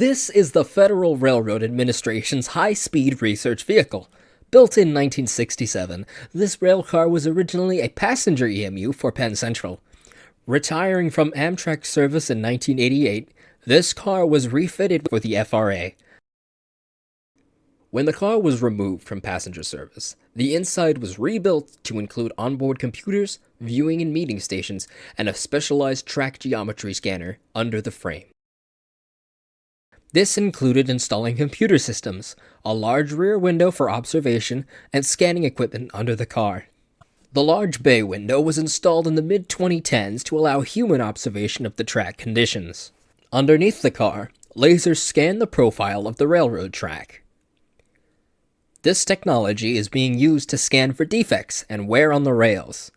This is the Federal Railroad Administration's high-speed research vehicle. Built in 1967, this railcar was originally a passenger EMU for Penn Central. Retiring from Amtrak service in 1988, this car was refitted for the FRA. When the car was removed from passenger service, the inside was rebuilt to include onboard computers, viewing and meeting stations, and a specialized track geometry scanner under the frame. This included installing computer systems, a large rear window for observation, and scanning equipment under the car. The large bay window was installed in the mid-2010s to allow human observation of the track conditions. Underneath the car, lasers scan the profile of the railroad track. This technology is being used to scan for defects and wear on the rails.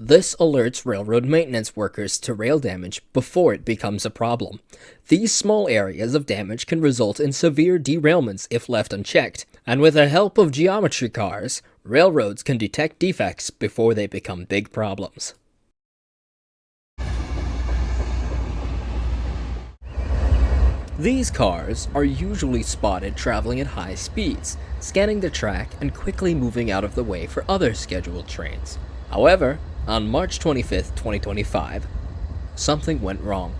This alerts railroad maintenance workers to rail damage before it becomes a problem. These small areas of damage can result in severe derailments if left unchecked, and with the help of geometry cars, railroads can detect defects before they become big problems. These cars are usually spotted traveling at high speeds, scanning the track and quickly moving out of the way for other scheduled trains. However, on March 25, 2025, something went wrong.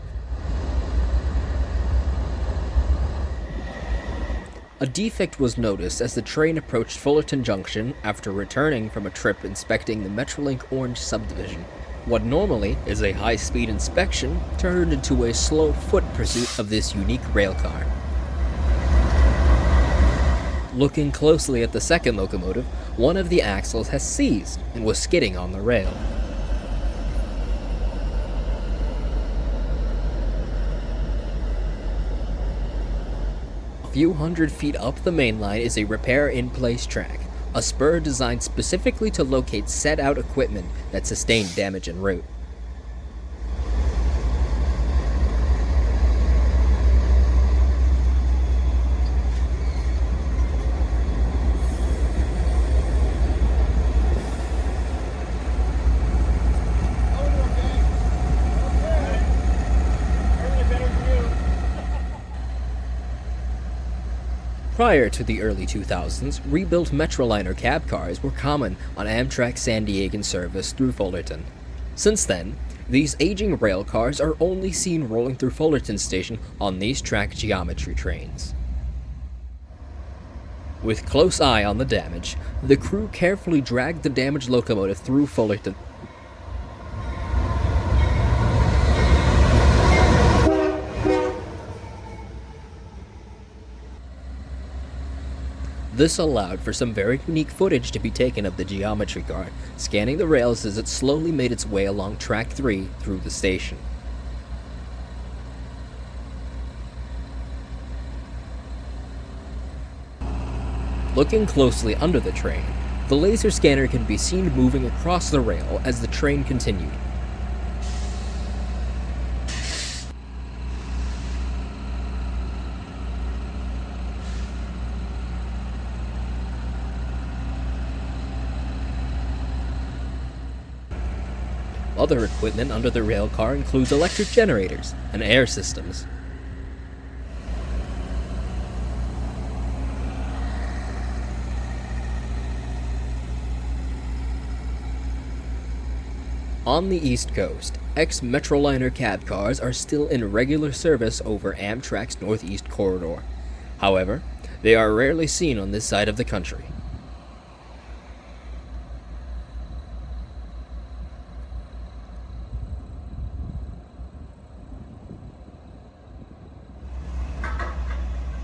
A defect was noticed as the train approached Fullerton Junction after returning from a trip inspecting the Metrolink Orange subdivision. What normally is a high-speed inspection turned into a slow foot pursuit of this unique railcar. Looking closely at the second locomotive, one of the axles has seized and was skidding on the rail. A few hundred feet up the main line is a repair-in-place track, a spur designed specifically to locate set-out equipment that sustained damage en route. Prior to the early 2000s, rebuilt Metroliner cab cars were common on Amtrak's San Diegan service through Fullerton. Since then, these aging rail cars are only seen rolling through Fullerton station on these track geometry trains. With close eye on the damage, the crew carefully dragged the damaged locomotive through Fullerton. This allowed for some very unique footage to be taken of the geometry car, scanning the rails as it slowly made its way along track 3 through the station. Looking closely under the train, the laser scanner can be seen moving across the rail as the train continued. Other equipment under the rail car includes electric generators and air systems. On the East Coast, ex-metroliner cab cars are still in regular service over Amtrak's Northeast Corridor. However, they are rarely seen on this side of the country.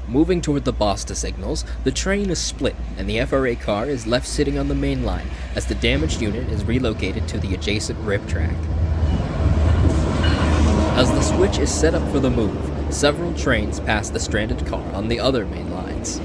Moving toward the Basta signals, the train is split and the FRA car is left sitting on the main line as the damaged unit is relocated to the adjacent rib track. As the switch is set up for the move, several trains pass the stranded car on the other main lines.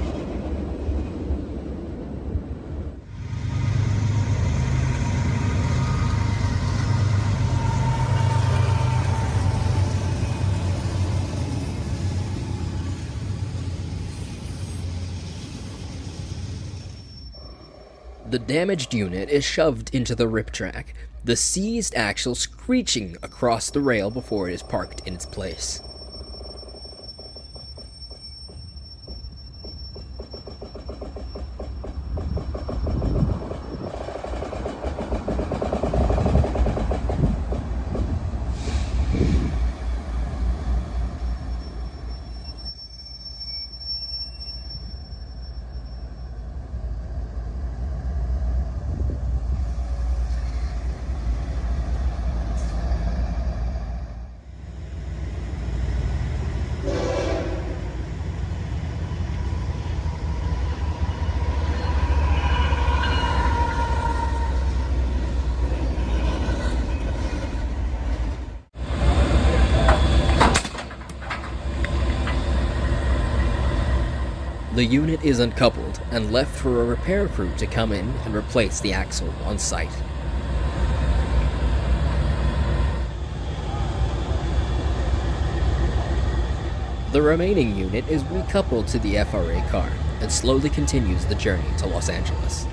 The damaged unit is shoved into the rip track, the seized axle screeching across the rail before it is parked in its place. The unit is uncoupled and left for a repair crew to come in and replace the axle on site. The remaining unit is recoupled to the FRA car and slowly continues the journey to Los Angeles.